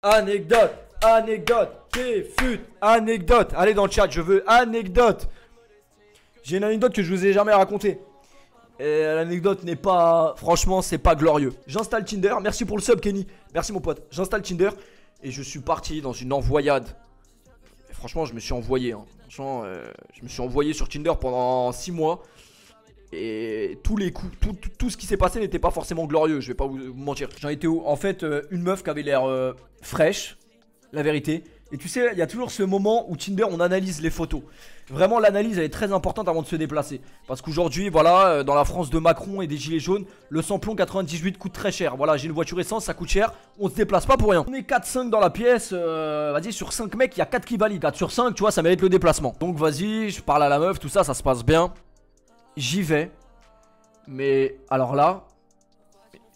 Anecdote, anecdote, fut, anecdote. Allez dans le chat, je veux anecdote. J'ai une anecdote que je vous ai jamais racontée. Et l'anecdote n'est pas... Franchement, c'est pas glorieux. J'installe Tinder. Merci pour le sub, Kenny. Merci, mon pote. J'installe Tinder. Et je suis parti dans une envoyade. Et franchement, je me suis envoyé. Hein. Franchement, je me suis envoyé sur Tinder pendant 6 mois. Et tous les coups, tout ce qui s'est passé n'était pas forcément glorieux. Je vais pas vous mentir. J'en étais où? En fait, une meuf qui avait l'air fraîche. La vérité. Et tu sais, il y a toujours ce moment où Tinder, on analyse les photos. Vraiment, l'analyse, elle est très importante avant de se déplacer. Parce qu'aujourd'hui, voilà, dans la France de Macron et des gilets jaunes, le samplon 98 coûte très cher. Voilà, j'ai une voiture essence, ça coûte cher. On se déplace pas pour rien. On est 4-5 dans la pièce. Vas-y, sur 5 mecs, il y a 4 qui valident. 4 sur 5, tu vois, ça mérite le déplacement. Donc, vas-y, je parle à la meuf, tout ça, ça se passe bien. J'y vais. Mais alors là,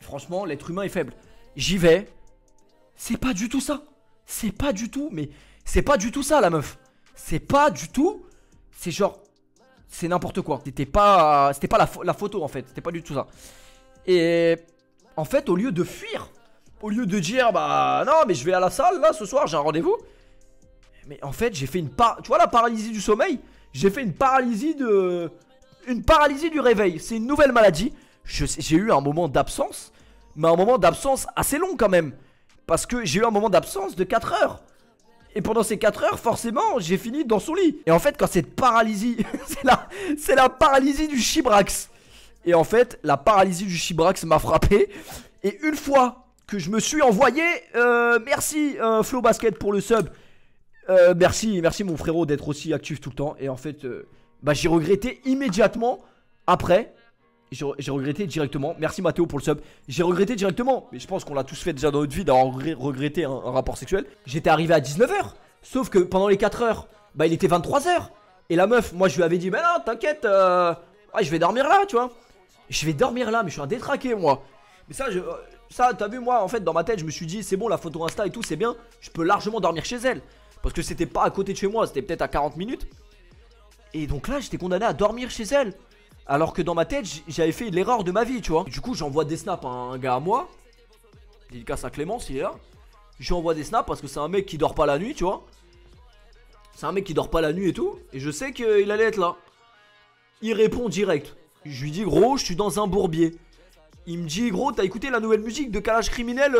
franchement, l'être humain est faible. J'y vais. C'est pas du tout ça. C'est pas du tout, mais c'est pas du tout ça, la meuf. C'est pas du tout. C'est genre, c'est n'importe quoi. C'était pas la photo en fait. C'était pas du tout ça. Et en fait, au lieu de fuir, au lieu de dire bah non, mais je vais à la salle là ce soir, j'ai un rendez-vous. Mais en fait, j'ai fait tu vois la paralysie du sommeil. J'ai fait une paralysie du réveil. C'est une nouvelle maladie. J'ai eu un moment d'absence, mais un moment d'absence assez long quand même. Parce que j'ai eu un moment d'absence de 4 heures. Et pendant ces 4 heures, forcément, j'ai fini dans son lit. Et en fait, quand cette paralysie, c'est la paralysie du chibrax. Et en fait, la paralysie du chibrax m'a frappé. Et une fois que je me suis envoyé, merci Flo Basket pour le sub. Merci mon frérot d'être aussi actif tout le temps. Et en fait, bah, j'ai regretté immédiatement après. J'ai regretté directement. Merci Mathéo pour le sub. J'ai regretté directement. Mais je pense qu'on l'a tous fait déjà dans notre vie d'avoir regretté un rapport sexuel. J'étais arrivé à 19h. Sauf que pendant les 4 heures, bah il était 23h. Et la meuf, moi je lui avais dit, bah non, t'inquiète, je vais dormir là, tu vois. Je vais dormir là, mais je suis un détraqué, moi. Mais ça, t'as vu, moi, en fait, dans ma tête, je me suis dit, c'est bon, la photo Insta et tout, c'est bien. Je peux largement dormir chez elle. Parce que c'était pas à côté de chez moi, c'était peut-être à 40 minutes. Et donc là, j'étais condamné à dormir chez elle. Alors que dans ma tête, j'avais fait l'erreur de ma vie, tu vois. Du coup, j'envoie des snaps à un gars à moi. Dédicace à Clémence, il est là. J'envoie des snaps parce que c'est un mec qui dort pas la nuit, tu vois. C'est un mec qui dort pas la nuit et tout. Et je sais qu'il allait être là. Il répond direct. Je lui dis, gros, je suis dans un bourbier. Il me dit, gros, t'as écouté la nouvelle musique de Calage Criminel?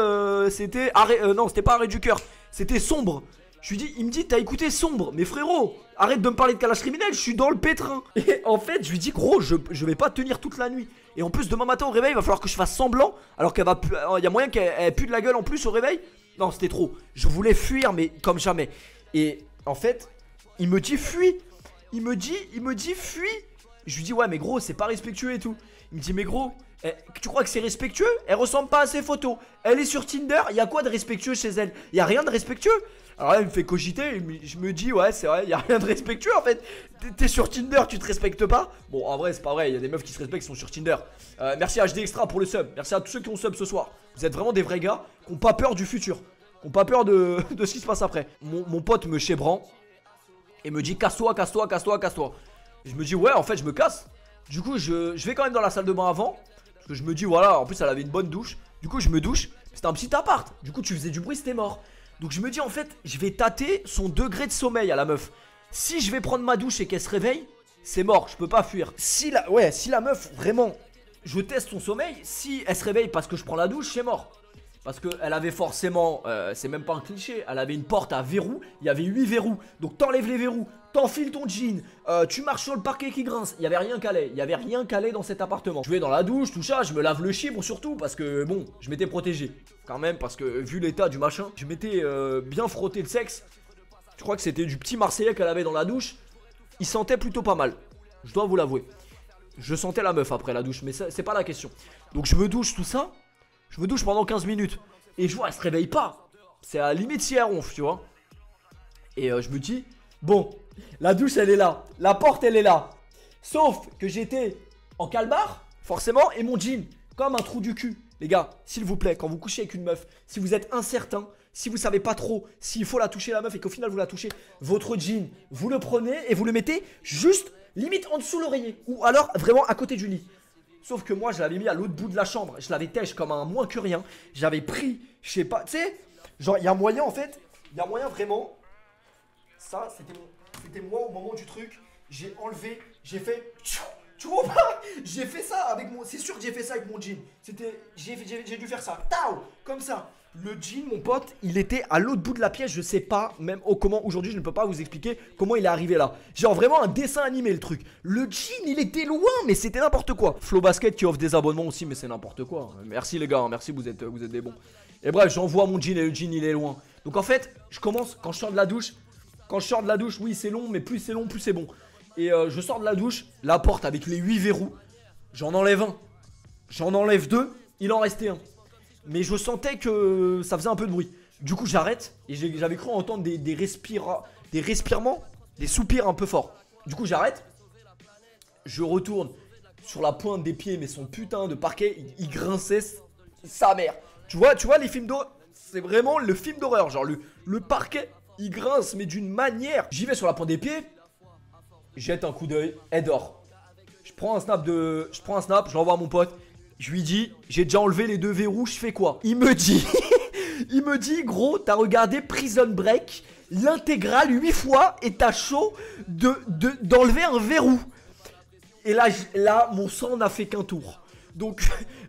C'était non, c'était pas Arrêt du cœur. C'était Sombre. Je lui dis, il me dit, t'as écouté Sombre. Mais frérot, arrête de me parler de Calage Criminel, je suis dans le pétrin. Et en fait, je lui dis, gros, je vais pas tenir toute la nuit. Et en plus, demain matin au réveil, il va falloir que je fasse semblant. Alors qu'elle va il y a moyen qu'elle pue de la gueule en plus au réveil. Non, c'était trop. Je voulais fuir, mais comme jamais. Et en fait, il me dit, fuis. Il me dit, fuis. Je lui dis, ouais, mais gros, c'est pas respectueux et tout. Il me dit, mais gros, tu crois que c'est respectueux? Elle ressemble pas à ses photos. Elle est sur Tinder, il y a quoi de respectueux chez elle? Il y a rien de respectueux. Alors là, il me fait cogiter, je me dis, ouais, c'est vrai, il y a rien de respectueux en fait. T'es sur Tinder, tu te respectes pas? Bon, en vrai, c'est pas vrai, il y a des meufs qui se respectent qui sont sur Tinder. Merci à HD Extra pour le sub. Merci à tous ceux qui ont sub ce soir. Vous êtes vraiment des vrais gars qui ont pas peur du futur, qui ont pas peur de ce qui se passe après. Mon pote me chébran et me dit, casse-toi, casse-toi, casse-toi, casse-toi. Je me dis, ouais, en fait, je me casse. Du coup, je vais quand même dans la salle de bain avant. Parce que je me dis, voilà, en plus, elle avait une bonne douche. Du coup, je me douche. C'était un petit appart. Du coup, tu faisais du bruit, c'était mort. Donc, je me dis, en fait, je vais tâter son degré de sommeil à la meuf. Si je vais prendre ma douche et qu'elle se réveille, c'est mort, je peux pas fuir. Si la meuf, vraiment, je teste son sommeil. Si elle se réveille parce que je prends la douche, c'est mort. Parce qu'elle avait forcément, c'est même pas un cliché, elle avait une porte à verrou, il y avait 8 verrous. Donc t'enlèves les verrous, t'enfiles ton jean, tu marches sur le parquet qui grince. Il y avait rien calé, il y avait rien calé dans cet appartement. Je vais dans la douche, tout ça, je me lave le chibre surtout parce que bon, je m'étais protégé. Quand même, parce que vu l'état du machin, je m'étais bien frotté le sexe. Je crois que c'était du petit Marseillais qu'elle avait dans la douche. Il sentait plutôt pas mal, je dois vous l'avouer. Je sentais la meuf après la douche, mais c'est pas la question. Donc je me douche tout ça. Je me douche pendant 15 minutes. Et je vois, elle se réveille pas. C'est à la limite si elle ronfle, tu vois. Et je me dis, bon, la douche elle est là. La porte elle est là. Sauf que j'étais en calbar, forcément, et mon jean, comme un trou du cul. Les gars, s'il vous plaît, quand vous couchez avec une meuf, si vous êtes incertain, si vous savez pas trop s'il faut la toucher la meuf et qu'au final vous la touchez, votre jean, vous le prenez et vous le mettez juste limite en dessous l'oreiller. Ou alors vraiment à côté du lit. Sauf que moi je l'avais mis à l'autre bout de la chambre. Je l'avais têche comme un moins que rien. J'avais pris, je sais pas, tu sais, Genre, il y a moyen en fait. Il y a moyen vraiment. Ça, c'était moi au moment du truc. J'ai enlevé, j'ai fait. Tu vois pas? J'ai fait ça avec mon. C'est sûr que j'ai fait ça avec mon jean. J'ai dû faire ça. Tao! Comme ça. Le jean, mon pote, il était à l'autre bout de la pièce. Je sais pas, même comment aujourd'hui, je ne peux pas vous expliquer comment il est arrivé là. Genre vraiment un dessin animé le truc. Le jean, il était loin, mais c'était n'importe quoi. Flow Basket qui offre des abonnements aussi, mais c'est n'importe quoi. Merci les gars, merci, vous êtes des bons. Et bref, j'envoie mon jean et le jean, il est loin. Donc en fait, je commence quand je sors de la douche. Quand je sors de la douche, oui, c'est long, mais plus c'est long, plus c'est bon. Et je sors de la douche, la porte avec les 8 verrous. J'en enlève un. J'en enlève deux, il en restait un. Mais je sentais que ça faisait un peu de bruit. Du coup j'arrête et j'avais cru entendre des respirements, des soupirs un peu forts. Du coup j'arrête. Je retourne sur la pointe des pieds, mais son putain de parquet, il grinçait sa mère. Tu vois les films d'horreur, c'est vraiment le film d'horreur. Genre le parquet, il grince mais d'une manière. J'y vais sur la pointe des pieds, jette un coup d'œil, elle dort. Je prends un snap, je l'envoie à mon pote. Je lui dis, j'ai déjà enlevé les 2 verrous, je fais quoi? Il me dit, gros, t'as regardé Prison Break, l'intégrale 8 fois et t'as chaud d'enlever un verrou. Et là, mon sang n'a fait qu'un tour. Donc,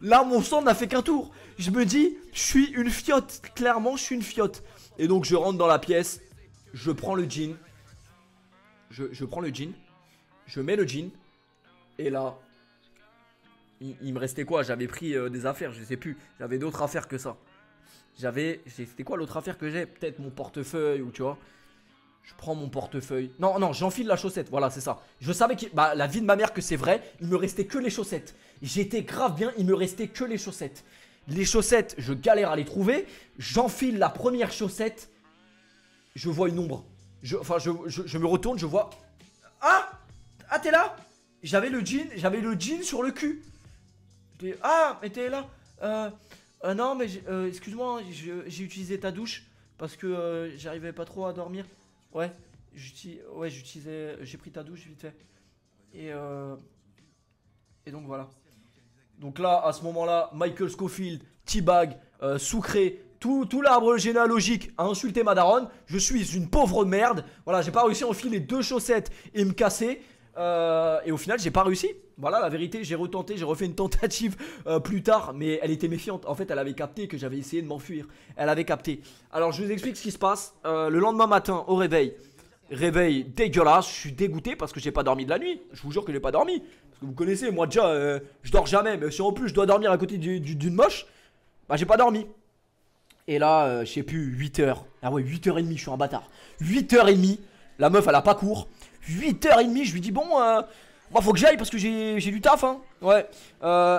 là, mon sang n'a fait qu'un tour. Je me dis, je suis une fiotte. Clairement, je suis une fiotte. Et donc, je rentre dans la pièce, je prends le jean. Je prends le jean, je mets le jean. Et là... Il me restait quoi? J'avais pris des affaires, je sais plus. J'avais d'autres affaires que ça. C'était quoi l'autre affaire que j'ai? Peut-être mon portefeuille ou tu vois. Je prends mon portefeuille. Non, j'enfile la chaussette. Voilà, c'est ça. Je savais que la vie de ma mère que c'est vrai. Il me restait que les chaussettes. J'étais grave bien, il me restait que les chaussettes. Les chaussettes, je galère à les trouver. J'enfile la première chaussette. Je vois une ombre. Je me retourne, je vois. Ah, t'es là? J'avais le jean sur le cul. Ah, mais t'es là? Non, mais excuse-moi, j'ai utilisé ta douche parce que j'arrivais pas trop à dormir. Ouais, j'ai pris ta douche vite fait. Et donc voilà. Donc là, à ce moment-là, Michael Scofield, T-Bag, Sucré, tout l'arbre généalogique a insulté ma daronne. Je suis une pauvre merde. Voilà, j'ai pas réussi à enfiler 2 chaussettes et me casser. Et au final j'ai pas réussi. Voilà la vérité, j'ai retenté, j'ai refait une tentative plus tard. Mais elle était méfiante, en fait elle avait capté que j'avais essayé de m'enfuir. Elle avait capté. Alors je vous explique ce qui se passe. Le lendemain matin au réveil dégueulasse. Je suis dégoûté parce que j'ai pas dormi de la nuit. Je vous jure que j'ai pas dormi. Parce que vous connaissez, moi déjà je dors jamais. Mais si en plus je dois dormir à côté d'une moche, bah j'ai pas dormi. Et là je sais plus, 8h. Ah ouais, 8h30, je suis un bâtard. 8h30, la meuf elle a pas cours. 8h30, je lui dis bon, moi faut que j'aille parce que j'ai du taf, hein. Ouais.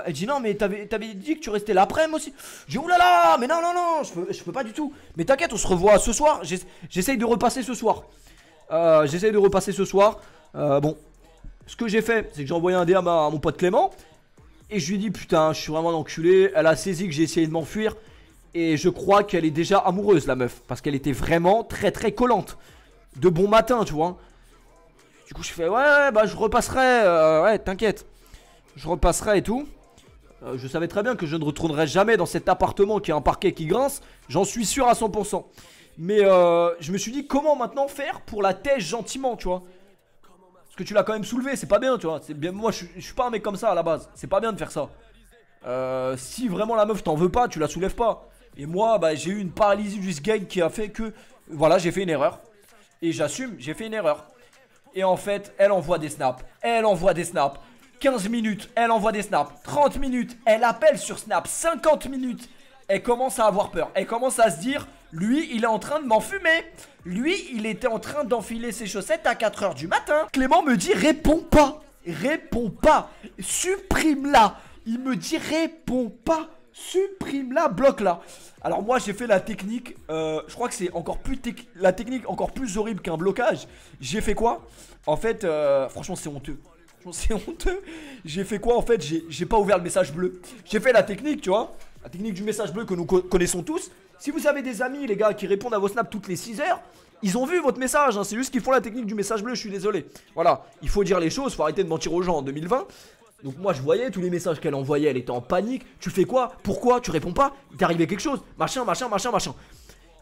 Elle dit non, mais t'avais dit que tu restais l'après-midi aussi. J'ai dit oulala, mais non, je peux pas du tout. Mais t'inquiète, on se revoit ce soir. J'essaye de repasser ce soir. Bon, ce que j'ai fait, c'est que j'ai envoyé un DM à mon pote Clément. Et je lui ai dit putain, je suis vraiment un enculé. Elle a saisi que j'ai essayé de m'enfuir. Et je crois qu'elle est déjà amoureuse, la meuf. Parce qu'elle était vraiment très très collante. De bon matin, tu vois. Du coup je fais ouais bah je repasserai, ouais t'inquiète, je repasserai et tout. Je savais très bien que je ne retournerai jamais dans cet appartement qui a un parquet qui grince. J'en suis sûr à 100%. Mais je me suis dit comment maintenant faire pour la tèche gentiment, tu vois. Parce que tu l'as quand même soulevé, c'est pas bien, tu vois. Bien, moi je suis pas un mec comme ça à la base. C'est pas bien de faire ça. Si vraiment la meuf t'en veut pas, tu la soulèves pas. Et moi bah j'ai eu une paralysie du sgeg qui a fait que voilà, j'ai fait une erreur. Et j'assume, j'ai fait une erreur. Et en fait, elle envoie des snaps. 15 minutes, elle envoie des snaps. 30 minutes, elle appelle sur Snap. 50 minutes, elle commence à avoir peur. Elle commence à se dire, lui, il est en train de m'enfumer. Lui, il était en train d'enfiler ses chaussettes à 4h du matin. Clément me dit, réponds pas. Supprime-la. Il me dit, réponds pas. Supprime-la, bloque-la. Alors moi j'ai fait la technique, je crois que c'est encore plus la technique encore plus horrible qu'un blocage. J'ai fait quoi? En fait, franchement c'est honteux. J'ai fait quoi en fait? J'ai pas ouvert le message bleu. J'ai fait la technique, tu vois. La technique du message bleu que nous connaissons tous. Si vous avez des amis les gars qui répondent à vos snaps toutes les 6 heures, ils ont vu votre message, hein. C'est juste qu'ils font la technique du message bleu, je suis désolé. Voilà, il faut dire les choses, faut arrêter de mentir aux gens en 2020. Donc moi je voyais tous les messages qu'elle envoyait, elle était en panique. Tu fais quoi? Pourquoi? Tu réponds pas? Il t'est arrivé quelque chose? Machin.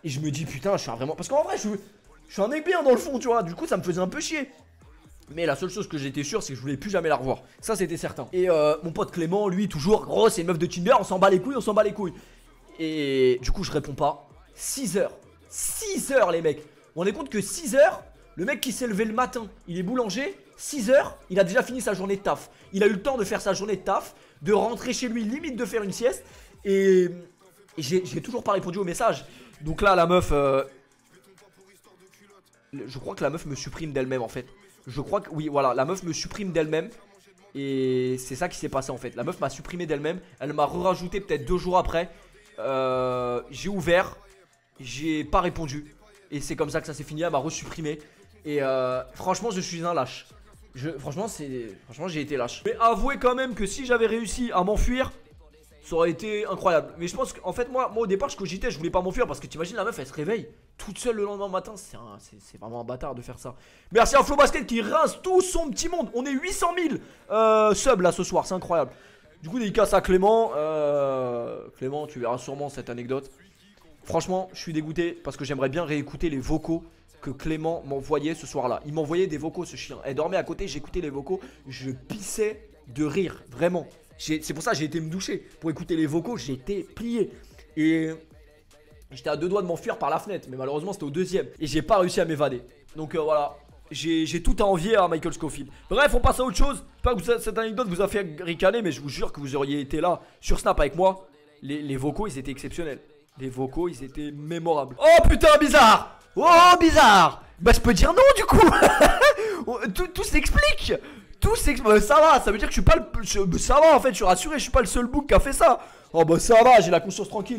Et je me dis putain, je suis vraiment... Parce qu'en vrai, je suis un mec bien dans le fond, tu vois. Du coup, ça me faisait un peu chier. Mais la seule chose que j'étais sûr, c'est que je voulais plus jamais la revoir. Ça, c'était certain. Et mon pote Clément, lui, toujours, gros, c'est une meuf de Tinder, on s'en bat les couilles, on s'en bat les couilles. Et du coup, je réponds pas. 6 heures. 6 heures, les mecs. On est compte que 6 heures, le mec qui s'est levé le matin, il est boulanger. 6 heures, il a déjà fini sa journée de taf. Il a eu le temps de faire sa journée de taf, de rentrer chez lui, limite de faire une sieste. Et j'ai toujours pas répondu au message. Donc là, la meuf... je crois que la meuf me supprime d'elle-même, en fait. Je crois que... Oui, voilà, la meuf me supprime d'elle-même. Et c'est ça qui s'est passé, en fait. La meuf m'a supprimé d'elle-même. Elle m'a rajouté peut-être 2 jours après. J'ai ouvert. J'ai pas répondu. Et c'est comme ça que ça s'est fini. Elle m'a resupprimé. Et franchement, je suis un lâche. Franchement, j'ai été lâche. Mais avouez quand même que si j'avais réussi à m'enfuir, ça aurait été incroyable. Mais je pense qu'en fait, moi au départ, je cogitais, je voulais pas m'enfuir. Parce que t'imagines, la meuf, elle se réveille toute seule le lendemain matin. C'est vraiment un bâtard de faire ça. Merci à Flo Basket qui rince tout son petit monde. On est 800 000 subs là ce soir, c'est incroyable. Du coup, dédicace à Clément. Clément, tu verras sûrement cette anecdote. Franchement, je suis dégoûté parce que j'aimerais bien réécouter les vocaux que Clément m'envoyait ce soir-là. Il m'envoyait des vocaux, ce chien. Elle dormait à côté, j'écoutais les vocaux. Je pissais de rire, vraiment. C'est pour ça que j'ai été me doucher. Pour écouter les vocaux, j'ai été plié. Et j'étais à 2 doigts de m'enfuir par la fenêtre. Mais malheureusement, c'était au 2e. Et j'ai pas réussi à m'évader. Donc voilà. J'ai tout à envier à Michael Scofield. Bref, on passe à autre chose. Pas que cette anecdote vous a fait ricaner, mais je vous jure que vous auriez été là sur Snap avec moi. Les vocaux, ils étaient exceptionnels. Les vocaux, ils étaient mémorables. Oh putain, bizarre! Oh, bizarre! Bah, je peux dire non, du coup! Tout s'explique! Tout s'explique. Ça va, ça veut dire que je suis pas le. Ça va, en fait, je suis rassuré, je suis pas le seul bouc qui a fait ça. Oh, bah, ça va, j'ai la conscience tranquille.